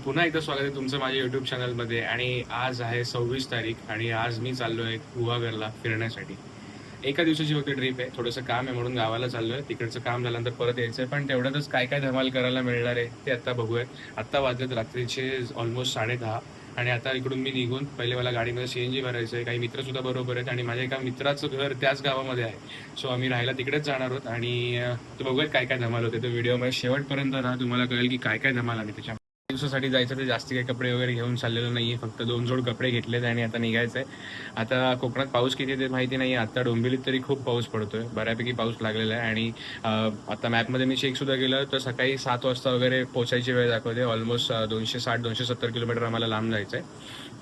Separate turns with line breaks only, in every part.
पुन्हा एकदा स्वागत आहे तुमचं माझ्या युट्यूब चॅनलमध्ये. आणि आज आहे 26 तारीख आणि आज मी चाललो आहे गुहागरला फिरण्यासाठी. एका दिवसाची फक्त ट्रिप आहे. थोडंसं काम आहे म्हणून गावाला चाललो आहे. तिकडचं काम झाल्यानंतर परत यायचं आहे, पण तेवढ्यातच काय काय धमाल करायला मिळणार आहे ते आता बघूयात. आत्ता वाजलेत रात्रीचे ऑलमोस्ट 10:30 आणि आता इकडून मी निघून पहिले मला गाडीमध्ये CNG भरायचं आहे. काही मित्रसुद्धा बरोबर आहेत आणि माझ्या एका मित्राचं घर त्याच गावामध्ये आहे. सो आम्ही राहायला तिकडेच जाणार आहोत आणि तो बघूयात काय काय धमाल होते. तो व्हिडिओमध्ये शेवटपर्यंत राहा, तुम्हाला कळेल की काय काय धमाल आली त्याच्या. दिवसासाठी जायचं तर जास्ती काही कपडे वगैरे घेऊन चाललेलं नाही आहे. फक्त 2 जोड कपडे घेतलेत आणि आता निघायचं आहे. आता कोकणात पाऊस किती ते माहिती नाही आहे. आता डोंबिवलीत तरी खूप पाऊस पडतोय, बऱ्यापैकी पाऊस लागलेला आहे. आणि आता मॅपमध्ये मी चेकसुद्धा केलं तर सकाळी 7 वाजता वगैरे पोचायची वेळ दाखवते. ऑलमोस्ट 260-270 किलोमीटर आम्हाला लांब जायचं आहे.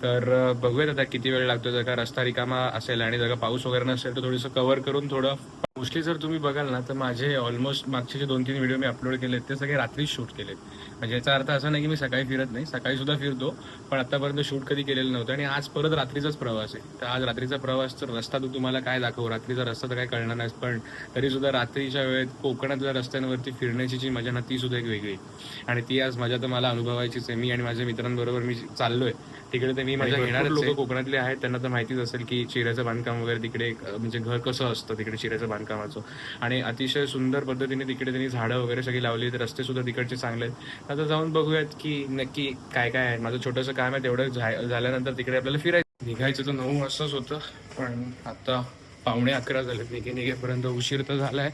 तर बघूयात आता किती वेळ लागतो. जर का रस्ता रिकामा असेल आणि जर का पाऊस वगैरे नसेल तर थोडंसं कव्हर करून थोडं. मोस्टली जर तुम्ही बघाल ना तर माझे ऑलमोस्ट मागचे जे 2-3 व्हिडिओ मी अपलोड केलेत ते सगळे रात्रीच शूट केलेत. म्हणजे याचा अर्थ असा नाही की मी सकाळी फिरत नाही, सकाळी सुद्धा फिरतो, पण आतापर्यंत शूट कधी केलेलं नव्हतं. आणि आज परत रात्रीचाच प्रवास आहे. तर आज रात्रीचा प्रवास, तर रस्ता तो तुम्हाला काय दाखवू, रात्रीचा रस्ता तर काय कळणार नाही, पण तरीसुद्धा रात्रीच्या वेळेत कोकणातल्या रस्त्यांवरती फिरण्याची जी मजा ना ती सुद्धा एक वेगळी. आणि ती आज मजा तर मला अनुभवायचीच आहे. मी आणि माझ्या मित्रांबरोबर मी चाललोय तिकडे. तर मी मजा घेणारच. लोक कोकणातले आहेत त्यांना तर माहितीच असेल की चिऱ्याचं बांधकाम वगैरे तिकडे, म्हणजे घर कसं असतं तिकडे चिऱ्याचं बांधकामाचं. आणि अतिशय सुंदर पद्धतीने तिकडे त्यांनी झाडं वगैरे सगळी लावली आहेत. रस्ते सुद्धा तिकडचे चांगले आहेत. आता जाऊन बघूयात की नक्की काय काय आहे. माझं छोटंसं काम आहे, तेवढं झाल्यानंतर तिकडे आपल्याला फिरायचं. निघायचं तर 9 वाजताच होतं, पण आता 11:45 झालेत. निघेपर्यंत उशीर तर झाला आहे.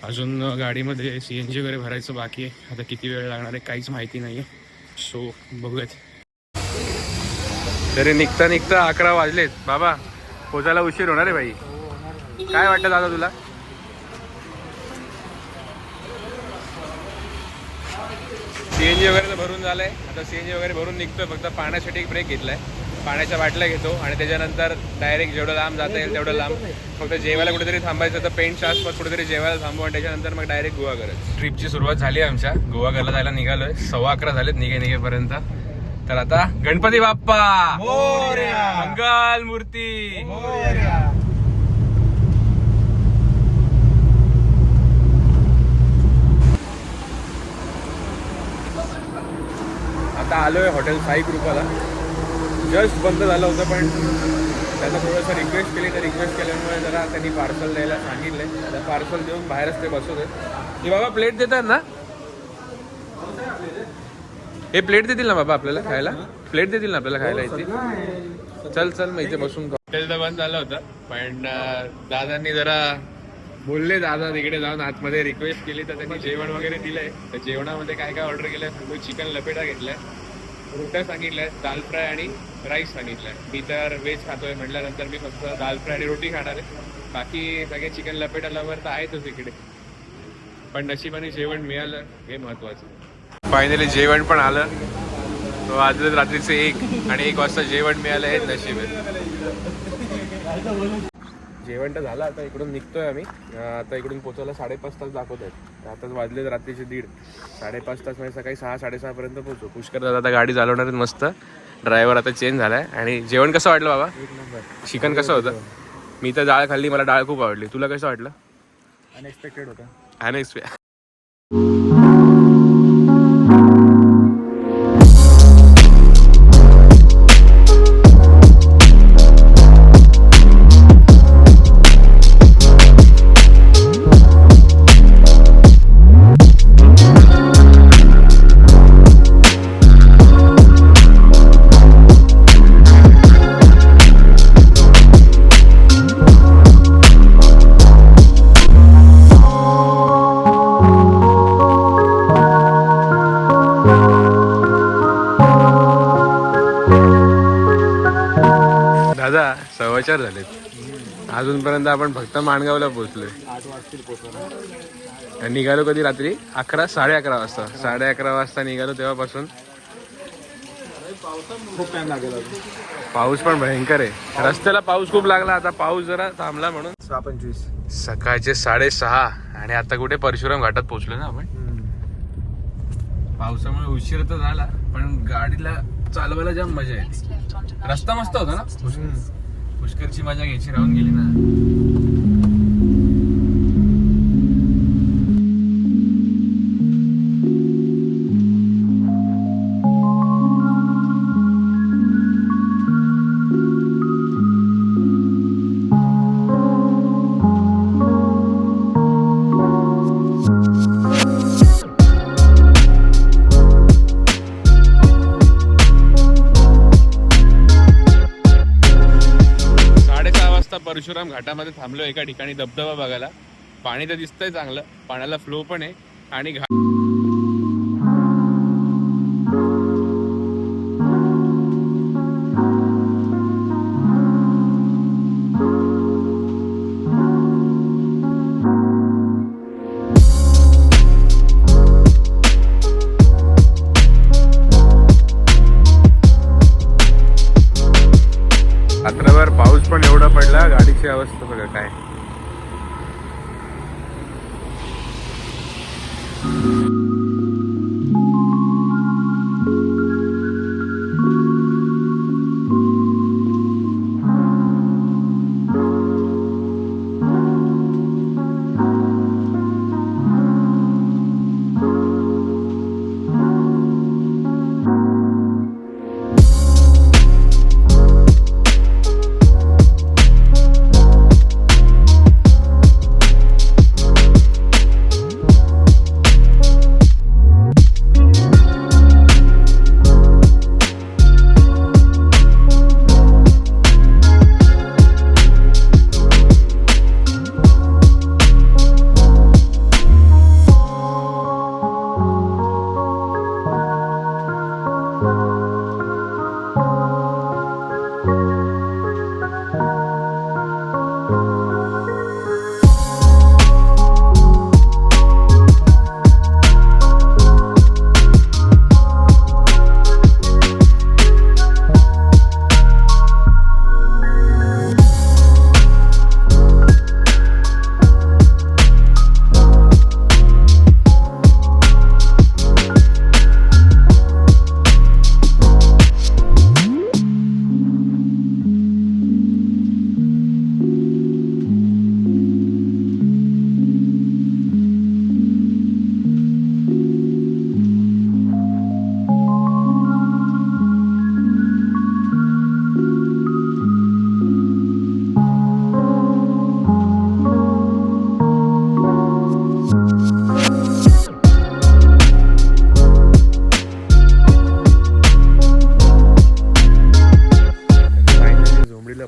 अजून गाडीमध्ये CNG वगैरे भरायचं बाकी आहे. आता किती वेळ लागणार आहे काहीच माहिती नाही आहे. सो बघूयात. तरी निघता निघता 11 वाजलेत बाबा. पोचायला उशीर होणार आहे भाई. काय वाटतं दादा तुला? CNG वगैरे तर भरून झालंय. आता CNG वगैरे भरून निघतोय. फक्त पाण्यासाठी एक ब्रेक घेतलाय, पाण्याच्या बाटल्या घेतो आणि त्याच्यानंतर डायरेक्ट जेवढं लांब जाता येईल तेवढं लांब. फक्त जेवायला कुठेतरी थांबायचं तर पेंटच्या आसपास कुठेतरी जेवायला थांबू आणि त्याच्यानंतर मग डायरेक्ट गुहागर. ट्रिपची सुरुवात झाली आहे आमच्या. गुहागरला जायला निघालोय. 11:15 झालेत निघेपर्यंत. तर आता गणपती बाप्पा मंगल मूर्ती. आता आलोय हॉटेल साई कृपाला. जस्ट बंद झालं होतं, पण त्यांना थोडंसं रिक्वेस्ट केली, तर रिक्वेस्ट केल्यामुळे जरा त्यांनी पार्सल द्यायला सांगितलंय. आता पार्सल देऊन बाहेरच ते बसवत आहेत. की बाबा प्लेट देतात ना, हे प्लेट देतील ना बाबा आपल्याला खायला? प्लेट देतील ना आपल्याला खायला इथे? चल चल मग इथे बसून. हॉटेल तर बंद झालं होतं, पण दादांनी जरा बोलले, दादा तिकडे जाऊन आतमध्ये रिक्वेस्ट केली तर त्यांनी जेवण वगैरे दिलंय. तर जेवणामध्ये काय काय ऑर्डर केलंय? चिकन लपेटा घेतलाय, रोट्या सांगितलंय, दाल फ्राय आणि राईस सांगितलंय. मी तर व्हेज खातोय म्हटल्यानंतर मी फक्त दाल फ्राय आणि रोटी खाणार आहे. बाकी सगळे चिकन लपेटा लवर तर आहेतच इकडे. पण नशिबाने जेवण मिळालं हे महत्वाचं. फायनली जेवण पण आलं. तो आज रात्रीचे 1 आणि 1 वाजता जेवण मिळालं हे नशीब आहे. जेवण तर झालं. आता इकडून निघतोय आम्ही. आता इकडून पोचायला 5.5 तास दाखवत आहेत. आता वाजलेत रात्रीचे 1:30. 5.5 तास म्हणजे सकाळी 6-6:30 पर्यंत पोहोचू. पुष्कर दादा आता गाडी चालवणार आहेत मस्त. ड्रायव्हर आता चेंज झालाय. आणि जेवण कसं वाटलं बाबा? 1 नंबर. चिकन कसं होतं? मी तर डाळ खाल्ली, मला डाळ खूप आवडली. तुला कसं वाटलं?
अनएक्सपेक्टेड होतं.
अनएक्सपेक्टेड. दादा 4:15 झालेत. अजूनपर्यंत आपण फक्त माणगावला पोहोचलोय.
8 वाजतील पोहोचणार.
निघालो कधी? रात्री 11-11:30 वाजता. 11:30 वाजता निघालो. तेव्हापासून
खूप टाइम लागेल.
पाऊस पण भयंकर आहे. रस्त्याला पाऊस खूप लागला. आता पाऊस जरा थांबला म्हणून.
6:25
सकाळचे 6:30 आणि आता कुठे परशुराम घाटात पोहोचलो ना आपण. पावसामुळे उशीर तर झाला, पण गाडीला चालवायला जाम मजा आहे. रस्ता मस्त होता ना. पुष्करची मजा घ्यायची राहून गेली ना. परशुराम घाटामध्ये थांबलो एका ठिकाणी धबधबा बघायला. पाणी तर दिसतंय चांगलं, पाण्याला फ्लो पण आहे आणि रात्रभर पाऊस पण एवढा पडला, गाडीची अवस्था बघा काय.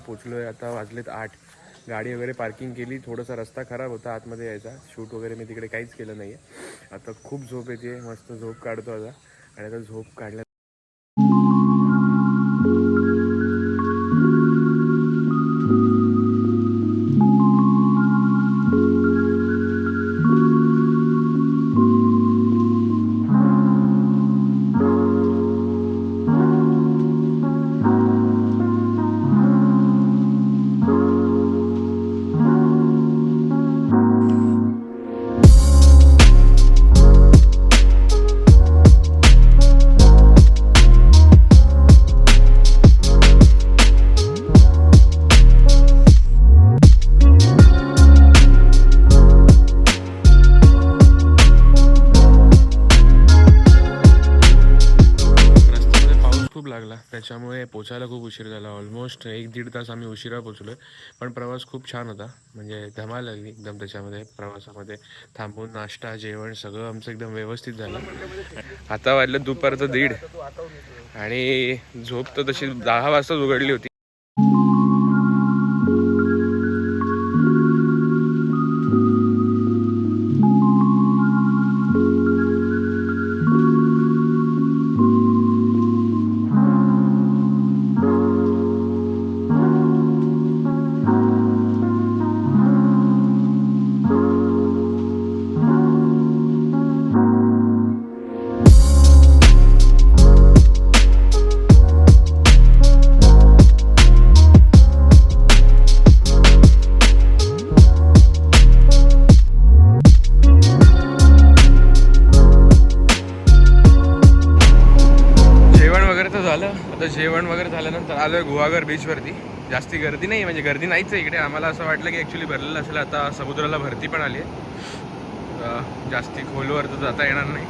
पोचलोय. आता वाजलेत 8. गाडी वगैरे पार्किंग केली. थोडासा रस्ता खराब होता आतमध्ये यायचा. शूट वगैरे मी तिकडे काहीच केलं नाही आहे. आता खूप झोप येते, मस्त झोप काढतो आता. आणि आता झोप काढल्या लागला, त्याच्यामुळे पोचायला खूप उशीर झाला. ऑलमोस्ट 1-1.5 तास आम्ही उशिरा पोचलो. पण प्रवास खूप छान होता, म्हणजे धमाल लागली एकदम. त्याच्यामध्ये प्रवासामध्ये थांबून नाश्ता जेवण सगळं आमचं एकदम व्यवस्थित झालं. आता वाजलं दुपारचं 1:30 आणि झोप तर तशी 10 वाजताच उघडली होती. आता जेवण वगैरे झाल्यानंतर आलो आहे गुहागर बीचवरती. जास्ती गर्दी नाही, म्हणजे गर्दी नाहीच आहे इकडे. आम्हाला असं वाटलं की ॲक्च्युली भरलेलं असेल. आता समुद्राला भरती पण आली आहे, जास्ती खोलवर तर जाता येणार नाही.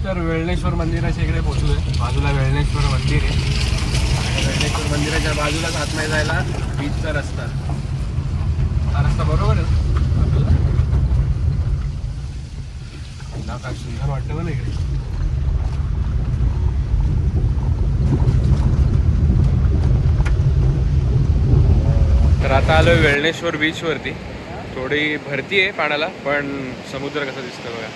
तर वेळणेश्वर मंदिराच्या इकडे पोहोचलोय. बाजूला वेळणेश्वर मंदिर आहे आणि वेळणेश्वर मंदिराच्या बाजूलाच आतमध्ये जायला बीचचा रस्ता. हा रस्ता बरोबर आहे ना? काय सुंदर वाटतं मला इकडे. तर आता आलोय वेळणेश्वर बीच वरती. थोडी भरती आहे पाण्याला, पण समुद्र कसा दिसतो बघा.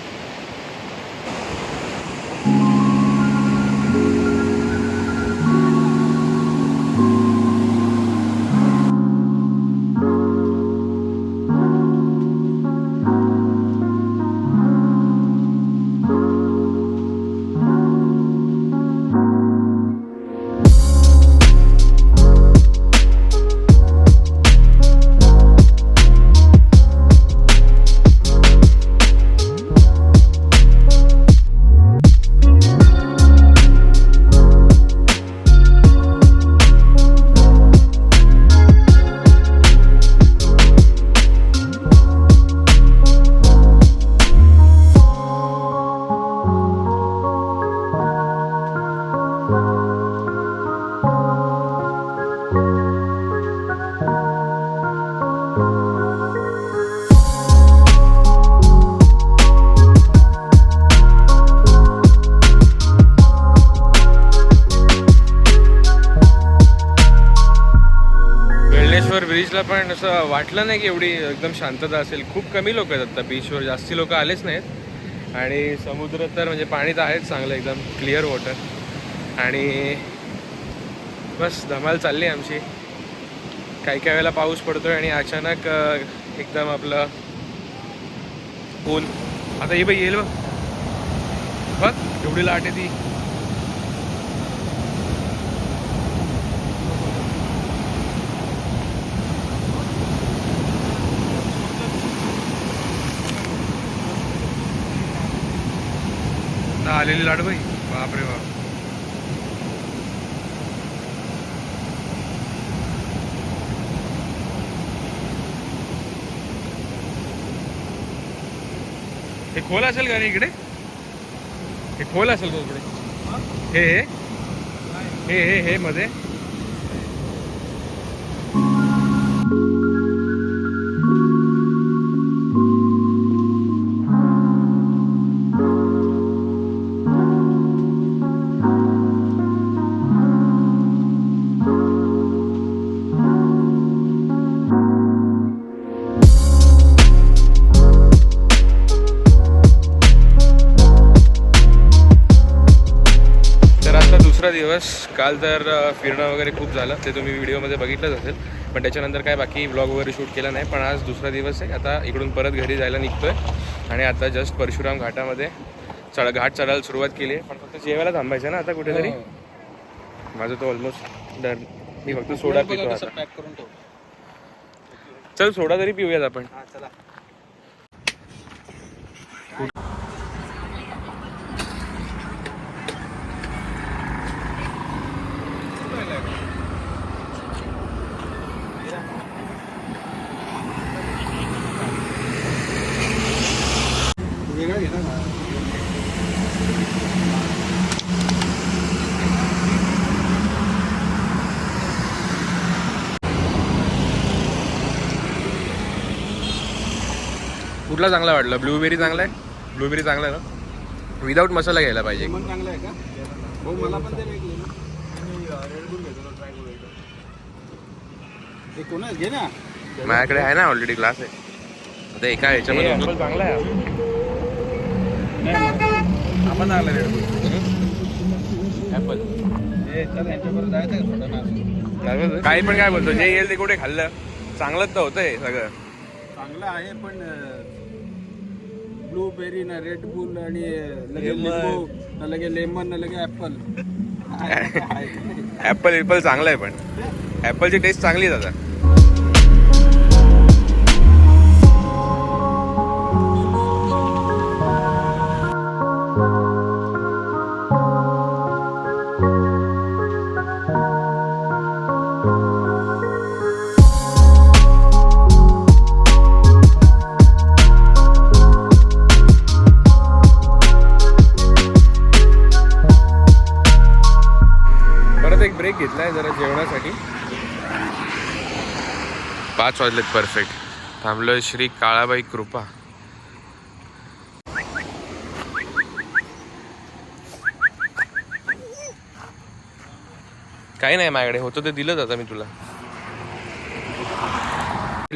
बीचला पण असं वाटलं नाही की एवढी एकदम शांतता असेल. खूप कमी लोक आहेत आता बीचवर, जास्ती लोक आलेच नाहीत. आणि समुद्र तर म्हणजे पाणी तर आहेच चांगलं, एकदम क्लिअर वॉटर. आणि बस धमाल चालली आमची. काही काही वेळेला पाऊस पडतोय आणि अचानक एकदम आपलं ऊन. आता ही बाई येईल बघ, एवढी लाट आहे ती. आलेली लाट बाई, बापरे बाप. हे खोल असेल का रे इकडे? हे खोल असेल का इकडे? हे हे हे हे मध्ये दिवस. काल तर फिरणं वगैरे खूप झालं, ते तुम्ही व्हिडिओमध्ये बघितलंच असेल. पण त्याच्यानंतर काय बाकी व्लॉग वगैरे शूट केला नाही. पण आज दुसरा दिवस आहे. आता इकडून परत घरी जायला निघतोय आणि आता जस्ट परशुराम घाटामध्ये घाट चढायला सुरुवात केली आहे. पण फक्त जेवायला थांबायचं ना आता कुठेतरी. माझं तो ऑलमोस्ट डन. मी फक्त सोडा पितो आता.
पॅक करून ठेव.
चल सोडा तरी पिऊयात आपण.
चला.
कुठला चांगला वाटला? ब्लूबेरी चांगला आहे. ब्लूबेरी चांगला आहे ना? विदाऊट मसाला घ्यायला पाहिजे.
चांगला आहे का? हो, मला पण ते वेगळे ना. रेड बुल घेतो, ट्राय करू एकदा. हे कोणाच घे ना.
माझ्याकडे आहे ना ऑलरेडी ग्लास आहे. आता एका ह्याच्यामध्ये चांगला आहे.
आपण चांगला रेड बुल.
ॲपल
यांच्याबरोबर जायचं थोडं.
काही पण काय बोलतो, जे येईल ते कुठे खाल्लं. चांगलंच तर होतं हे सगळं.
चांगलं आहे पण ब्लूबेरी ना, रेड बुल आणि लगे लिंबू ना, लगे लेमन ना, लगे ऍपल.
ॲपल चांगलं आहे, पण ॲपलची टेस्ट चांगली आहे दादा. वाजलेत परफेक्ट. थांबलोय श्री काळाबाई कृपा. काही नाही माझ्याकडे होतं ते दिलंच आता मी तुला.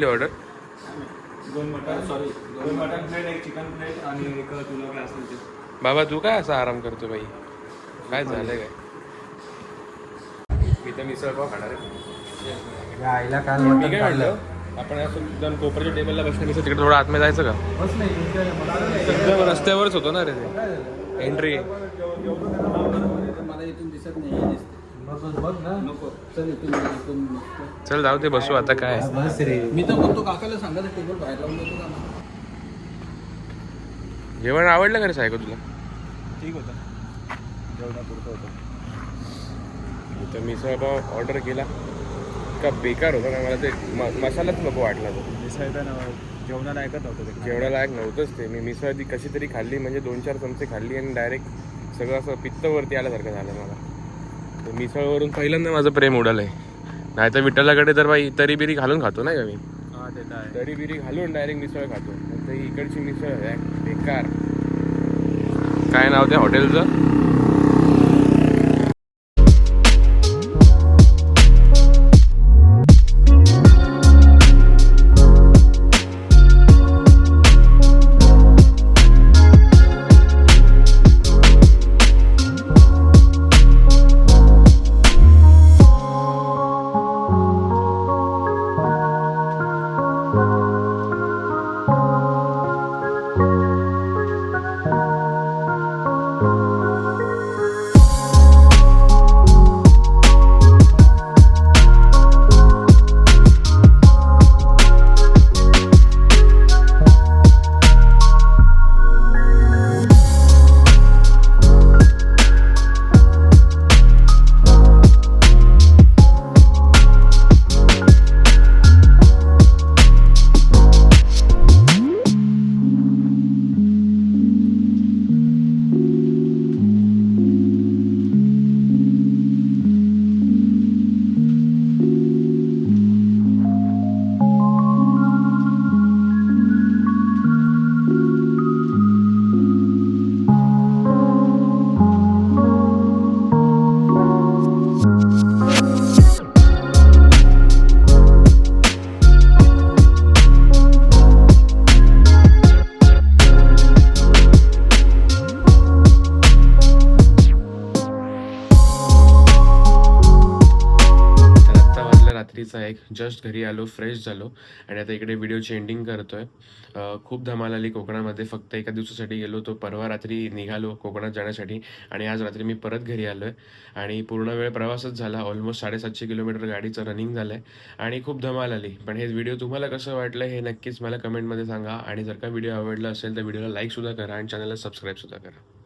Order
2 mutton plate, 1 chicken plate आणि 1 तुला काय असेल ते.
बाबा तू काय असा आराम करतो बाई? काय झालंय काय? मी तर मिसळ पाव खाणार आहे.
आईला काल
मी काय म्हणलं, आपण असं एकदम कोपऱ्याच्या टेबलला बसण्यापेक्षा तिकडे थोडं आतमध्ये जायचं का?
बस नाही
एकदम रस्त्यावरच होतो ना रे ते एंट्री.
मला इथून दिसत नाही. बघ ना, नको चल इथून
चल जाऊ ते बसू आता काय.
बस रे. मी तर म्हणतो काकाला सांगा टेबल बाहेर लावून देतो का.
जेवण आवडलं का रे सायको तुला?
ठीक होतं, जेवणापुरतं होतं.
तर मिसळ पाव ऑर्डर केला, का बेकार होता ना. मला ते मसालाच नको वाटला. तो
मिसळ जेवणाला ऐकत होतं ते.
जेवणालायक नव्हतंच ते. मी मिसळ ती कशी तरी खाल्ली, म्हणजे 2-4 चमचे खाल्ली आणि डायरेक्ट सगळं असं पित्तवरती आल्यासारखं झालं मला. तर मिसळवरून पहिल्यांदा माझं प्रेम उडालं आहे. नाही तर विठ्ठलाकडे तर बाई तरी बिरी घालून खातो नाही का मी.
हां ते तर आहे.
तरी बिरी घालून डायरेक्ट मिसळ खातो. तर इकडची मिसळ आहे बेकार. काय नाव त्या हॉटेलचं? रात्रीचा एक जस्ट घरी आलो, फ्रेश झालो आणि आता इकडे व्हिडिओची एंडिंग करतोय. खूप धमाल आली कोकणामध्ये. फक्त एका दिवसासाठी गेलो तो. परवा रात्री निघालो कोकणात जाण्यासाठी आणि आज रात्री मी परत घरी आलो आहे आणि पूर्ण वेळ प्रवासच झाला. ऑलमोस्ट 750 किलोमीटर गाडीचं रनिंग झालं आहे आणि खूप धमाल आली. पण हे व्हिडिओ तुम्हाला कसं वाटलं हे नक्कीच मला कमेंटमध्ये सांगा आणि जर का व्हिडिओ आवडला असेल तर व्हिडिओला लाईकसुद्धा करा आणि चॅनलला सबस्क्राईबसुद्धा करा.